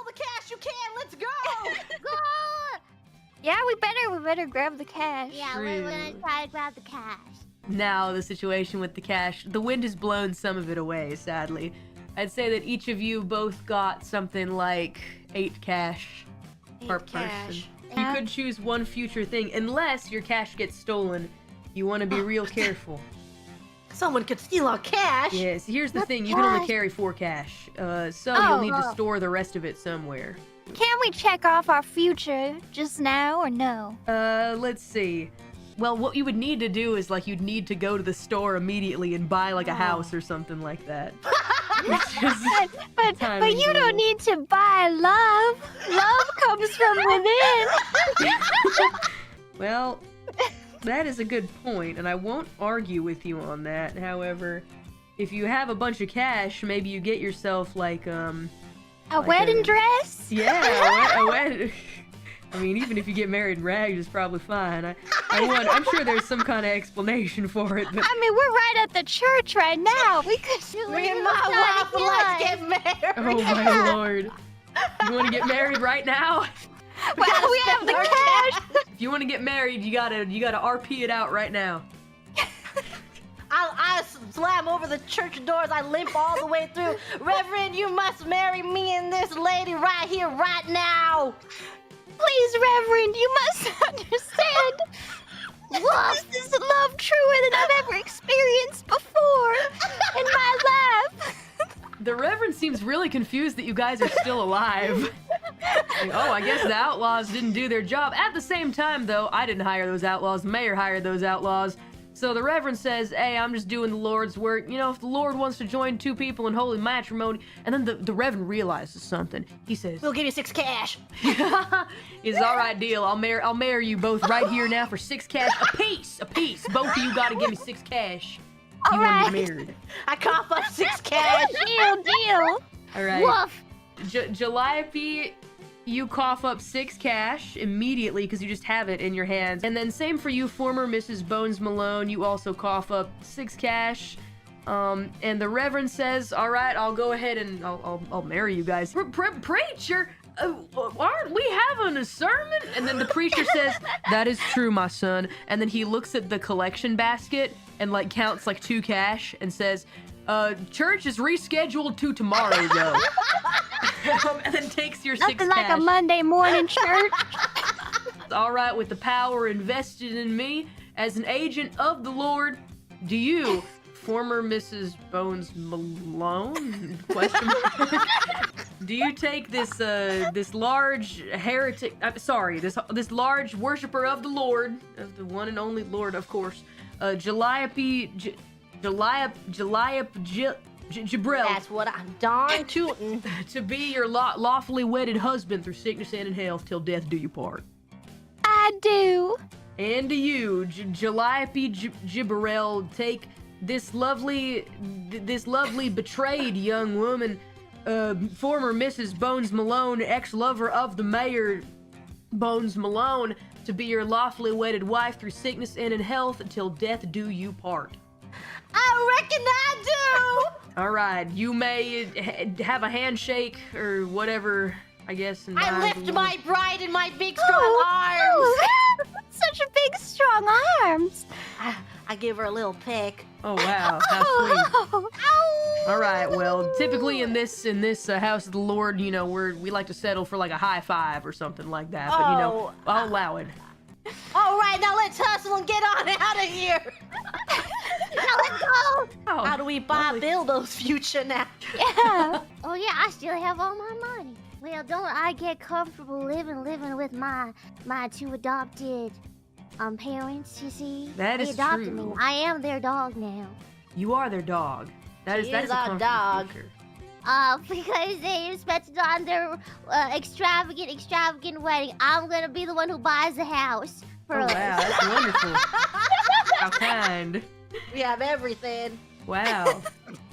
the cash you can. Let's go. Go! Yeah, we better grab the cash. Yeah, True. we're gonna try to grab the cash. Now, the situation with the cash. The wind has blown some of it away, sadly. I'd say that each of you both got something like 8 cash per person. Yeah. You could choose one future thing, unless your cash gets stolen. You want to be real careful. Someone could steal our cash. Yes, here's the What thing. You can only cash? carry 4 cash. So Oh. you'll need to store the rest of it somewhere. Can we check off our future just now or no? Let's see. Well, what you would need to do is, like, you'd need to go to the store immediately and buy, like, a house or something like that. But Timing you don't deal. need to buy love. Love comes from within. Well, that is a good point, and I won't argue with you on that. However, if you have a bunch of cash, maybe you get yourself, like, A Like wedding a- dress? yeah, a wedding. I mean, even if you get married in rags, it's probably fine. I'm sure there's some kind of explanation for it, but I mean, we're right at the church right now. We could do Me and it. my wife would like to get married. oh my lord. You want to get married right now? Well, we have the cash. If you want to get married, you gotta RP it out right now. I slam over the church doors. I limp all the way through. Reverend, you must marry me and this lady right here, right now. Please, Reverend, you must understand. This is love truer than I've ever experienced before in my life. The Reverend seems really confused that you guys are still alive. Like, oh, I guess the outlaws didn't do their job. At the same time, though, I didn't hire those outlaws. The mayor hired those outlaws. So the Reverend says, hey, I'm just doing the Lord's work. You know, if the Lord wants to join 2 people in holy matrimony. And then the Reverend realizes something. He says, We'll give you 6 cash. it's all right, deal. I'll marry you both right here now for 6 cash apiece. Both of you gotta give me 6 cash. You want to be married. I cough up 6 cash. Deal. All right. Woof. Calliope, you cough up 6 cash immediately because you just have it in your hands. And then same for you, former Mrs. Bones Malone. You also cough up 6 cash. And the Reverend says, all right, I'll go ahead and I'll marry you guys. Preacher, aren't we having a sermon? And then the preacher says, that is true, my son. And then he looks at the collection basket and, like, counts, like, 2 cash and says, church is rescheduled to tomorrow, though. And then takes your 6 Nothing like cash. a Monday morning church. All right, with the power invested in me as an agent of the Lord, do you, former Mrs. Bones Malone? Question mark. Do you take this large heretic? This large worshiper of the Lord, of the one and only Lord, of course, Calliope Jibril, That's what I'm darn tootin'. to be your lawfully wedded husband through sickness and in health till death do you part. I do. And to you, Calliope Jibril, take this lovely betrayed young woman, former Mrs. Bones Malone, ex-lover of the mayor, Bones Malone, to be your lawfully wedded wife through sickness and in health until death do you part. I reckon I do. All right, you may have a handshake or whatever, I guess. In I the eyes of lift the my bride in my big strong arms. Oh, such a big, strong arms. I give her a little peck. Oh wow, how sweet. Oh. All right, well, typically in this house of the Lord, you know, we like to settle for like a high five or something like that. But you know, I'll allow it. All right, now let's hustle and get on out of here. Now let's go. Oh, How do we buy lovely. Bilbo's future now? Yeah. Oh yeah, I still have all my money. Well, don't I get comfortable living with my 2 adopted parents, you see? That They is adopted true. me. I am their dog now. You are their dog. That She is is a our comfortable dog. future. Because they expected on their extravagant wedding. I'm gonna be the one who buys the house for Oh us. wow, that's wonderful. How kind. We have everything. Wow.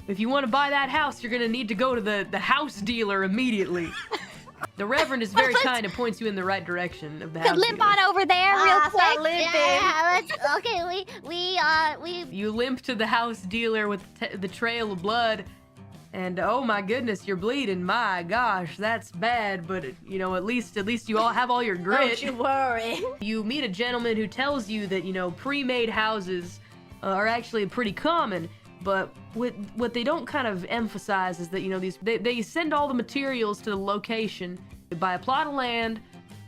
If you want to buy that house, you're gonna need to go to the house dealer immediately. The Reverend is very kind and points you in the right direction of the house Could limp dealer. on over there real Start quick. limping. Yeah, let's. Okay, we. You limp to the house dealer with the trail of blood, And oh my goodness, you're bleeding. My gosh, that's bad. But you know, at least you all have all your grit. Don't you worry. You meet a gentleman who tells you that, you know, pre-made houses are actually pretty common. But what they don't kind of emphasize is that, you know, they send all the materials to the location. You buy a plot of land,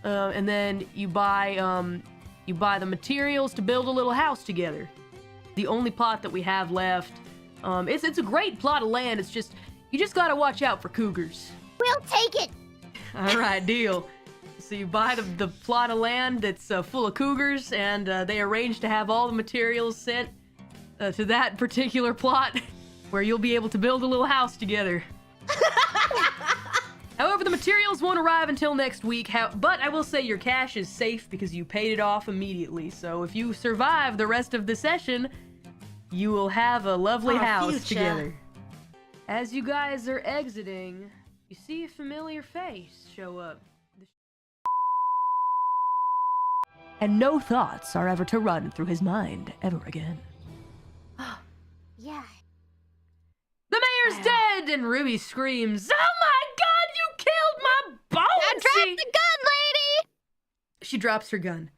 and then you buy the materials to build a little house together. The only plot that we have left. It's a great plot of land. It's just, you just gotta watch out for cougars. We'll take it. All right, deal. So you buy the plot of land that's full of cougars, and they arrange to have all the materials sent to that particular plot, where you'll be able to build a little house together. However, the materials won't arrive until next week, but I will say your cash is safe because you paid it off immediately. So if you survive the rest of the session, you will have a lovely house together. As you guys are exiting, you see a familiar face show up. And no thoughts are ever to run through his mind ever again. Yeah. The mayor's dead! And Ruby screams, "Oh my god, you killed my bones!" I dropped the gun, lady! She drops her gun.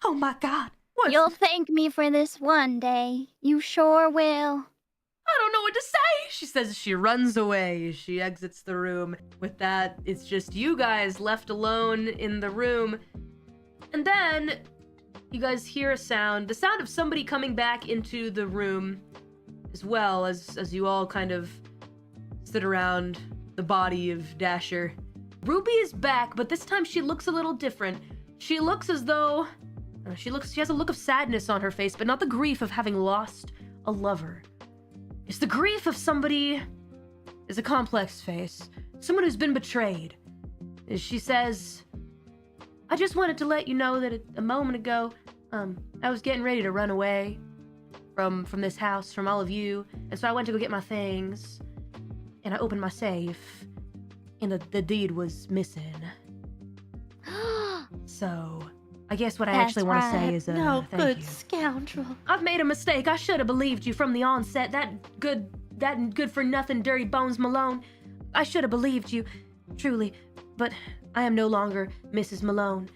Oh my god. What? You'll thank me for this one day. You sure will. I don't know what to say, she says as she runs away. She exits the room. With that, it's just you guys left alone in the room. And then you guys hear a sound, the sound of somebody coming back into the room, as well as you all kind of sit around the body of Dasher. Ruby is back, but this time she looks a little different. She looks as though she has a look of sadness on her face, but not the grief of having lost a lover. It's the grief of somebody. It's a complex face. Someone who's been betrayed. She says, "I just wanted to let you know that a moment ago, I was getting ready to run away from this house, from all of you, and so I went to go get my things, and I opened my safe, and the deed was missing. So, I guess what I That's actually want to say right. is, No thank good you. scoundrel. I've made a mistake. I should have believed you from the onset. That good for nothing dirty bones Malone. I should have believed you, truly. But I am no longer Mrs. Malone.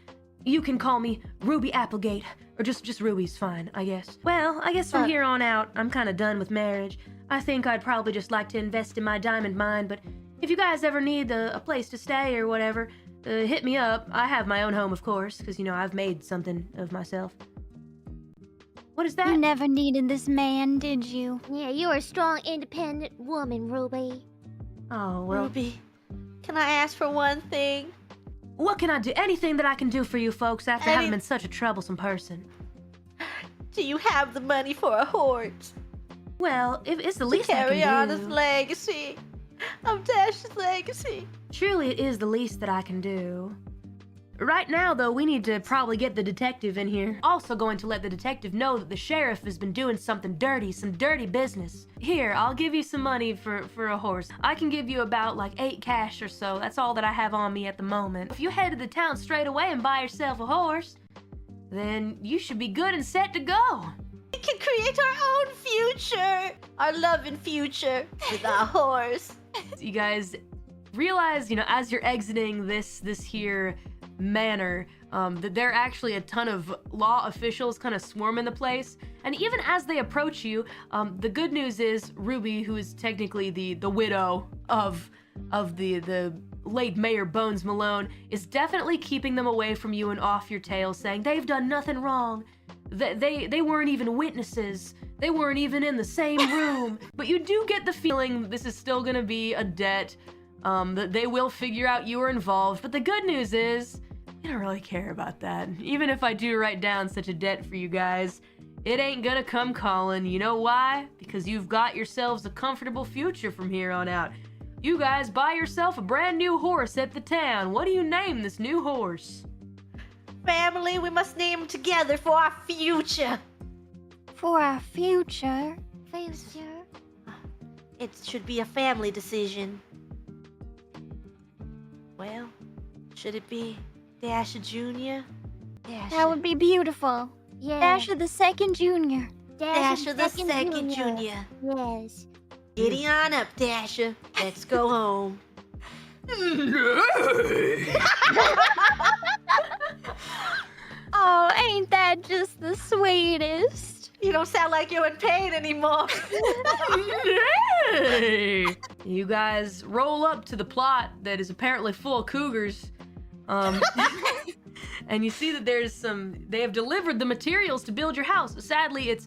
You can call me Ruby Applegate, or just Ruby's fine, I guess. Well, I guess from here on out, I'm kind of done with marriage. I think I'd probably just like to invest in my diamond mine, but if you guys ever need a place to stay or whatever, hit me up. I have my own home, of course, because, you know, I've made something of myself." What is that? You never needed this man, did you? Yeah, you're a strong, independent woman, Ruby. Oh, well, Ruby, can I ask for one thing? what can I do? Anything that I can do for you folks after having been such a troublesome person. Do you have the money for a horse? Well, if it's the To least I carry on can his do. legacy. Of Dash's legacy. Truly, it is the least that I can do. Right now, though, we need to probably get the detective in here. Also going to let the detective know that the sheriff has been doing something dirty, some dirty business. Here, I'll give you some money for a horse. I can give you about like 8 cash or so. That's all that I have on me at the moment. If you head to the town straight away and buy yourself a horse, then you should be good and set to go. We can create our own future. Our loving future with our horse. You guys realize, you know, as you're exiting this here manor, that there are actually a ton of law officials kind of swarming the place. And even as they approach you, the good news is Ruby, who is technically the widow of the late Mayor Bones Malone, is definitely keeping them away from you and off your tail, saying they've done nothing wrong. They weren't even witnesses. They weren't even in the same room. But you do get the feeling this is still gonna be a debt, that they will figure out you were involved. But the good news is, you don't really care about that. Even if I do write down such a debt for you guys, it ain't gonna come calling. You know why? Because you've got yourselves a comfortable future from here on out. You guys buy yourself a brand new horse at the town. What do you name this new horse? Family, we must name them together for our future. For our future. Future. It should be a family decision. Well, should it be Dasher Jr.? Dasher. That would be beautiful. Yeah. Dasher the second junior. Dasher the second junior. Yes. Giddy on up, Dasher. Let's go home. Oh, ain't that just the sweetest? You don't sound like you're in pain anymore. You guys roll up to the plot that is apparently full of cougars. And you see that they have delivered the materials to build your house. Sadly, it's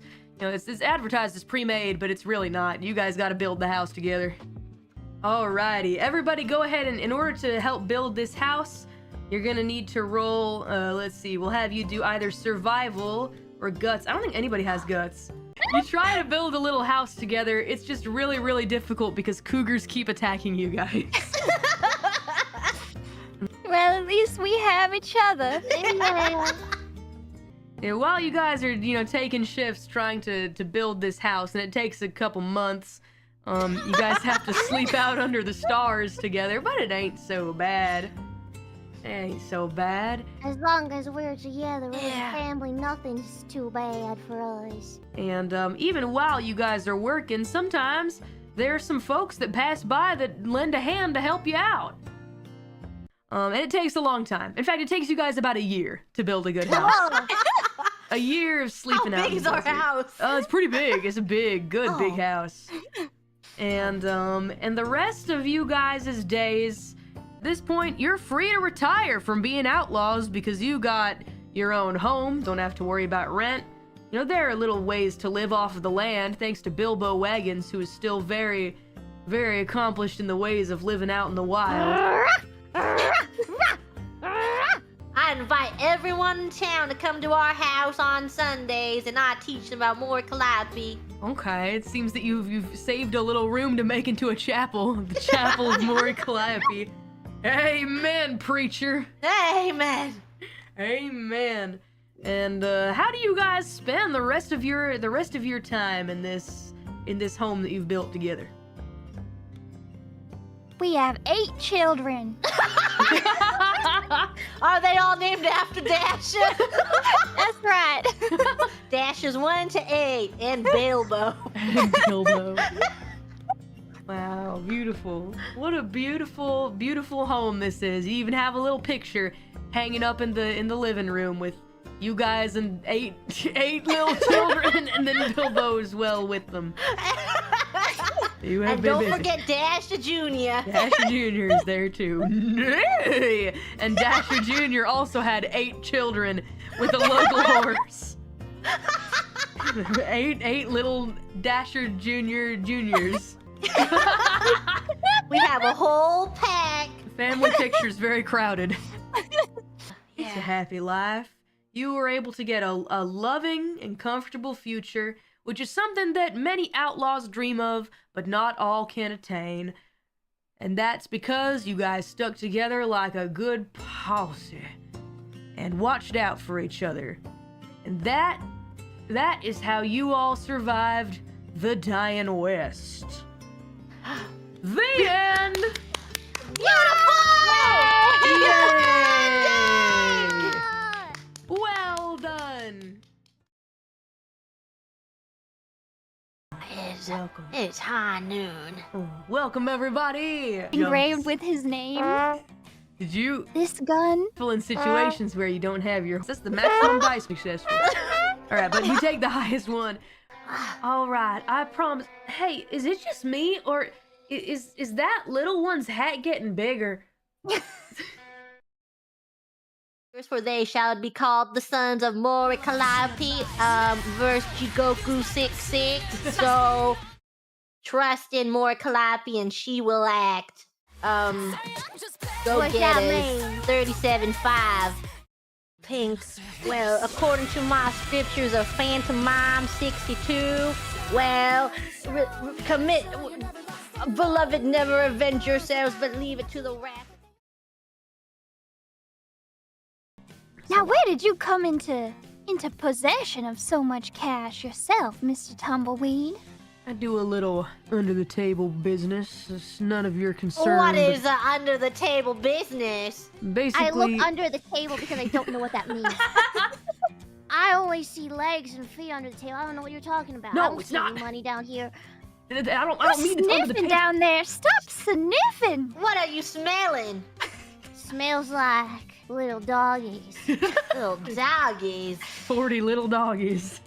advertised as pre-made, but it's really not. You guys got to build the house together. Alrighty, everybody go ahead and in order to help build this house, you're gonna need to roll, let's see, we'll have you do either survival or guts. I don't think anybody has guts. You try to build a little house together, it's just really, really difficult because cougars keep attacking you guys. Well, at least we have each other. Yeah, while you guys are, taking shifts trying to build this house, and it takes a couple months, you guys have to sleep out under the stars together, but it ain't so bad. It ain't so bad. As long as we're together as a family, nothing's too bad for us. And even while you guys are working, sometimes there are some folks that pass by that lend a hand to help you out. And it takes a long time. In fact, it takes you guys about a year to build a good house. A year of sleeping out. How big is our house? Oh, it's pretty big. It's a big big house. And the rest of you guys' days, at this point, you're free to retire from being outlaws because you got your own home, don't have to worry about rent. There are little ways to live off of the land, thanks to Bilbo Wagons, who is still very, very accomplished in the ways of living out in the wild. I invite everyone in town to come to our house on Sundays, and I teach them about more Calliope. Okay, it seems that you've saved a little room to make into a chapel, the Chapel of More Calliope. Amen, preacher. Amen. Amen. And how do you guys spend the rest of your time in this home that you've built together? We have 8 children. Are they all named after Dasher? That's right. Dasher's 1 to 8, and Bilbo. And Bilbo. Wow, beautiful. What a beautiful, beautiful home this is. You even have a little picture hanging up in the living room with you guys and eight little children, and then Bilbo as well with them. You have and don't forget Dasher Jr. Dasher Jr. is there too. And Dasher Jr. also had 8 children with a local horse. 8 little Dasher Juniors. We have a whole pack. Family picture's very crowded. It's a happy life. You were able to get a loving and comfortable future, which is something that many outlaws dream of, but not all can attain. And that's because you guys stuck together like a good posse and watched out for each other. And that is how you all survived the Dying West. The end! Yay! Well done! Welcome. It's high noon. Welcome, everybody! Engraved with his name. Did you This gun. in situations where you don't have your... That's the maximum dice successful. Alright, but we take the highest one. Alright, I promise. Hey, is it just me, or is that little one's hat getting bigger? For they shall be called the sons of Mori Calliope, verse Jigoku 6-6. So trust in Mori Calliope and she will act. Go What's get that us mean? 37.5. Pink. Well, according to my scriptures of Phantomime 62, well, commit, beloved, never avenge yourselves, but leave it to the wrath. Now, where did you come into possession of so much cash yourself, Mr. Tumbleweed? I do a little under-the-table business. It's none of your concern. What is under the table business? Basically... I look under the table because I don't know what that means. I only see legs and feet under the table. I don't know what you're talking about. No, I don't it's see not. any money down here. I don't mean to throw to the Sniffing page. down there. Stop sniffing. What are you smelling? Smells like little doggies. Little doggies. 40 little doggies.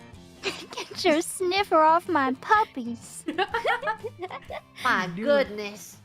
Get your sniffer off my puppies. My Do it. goodness.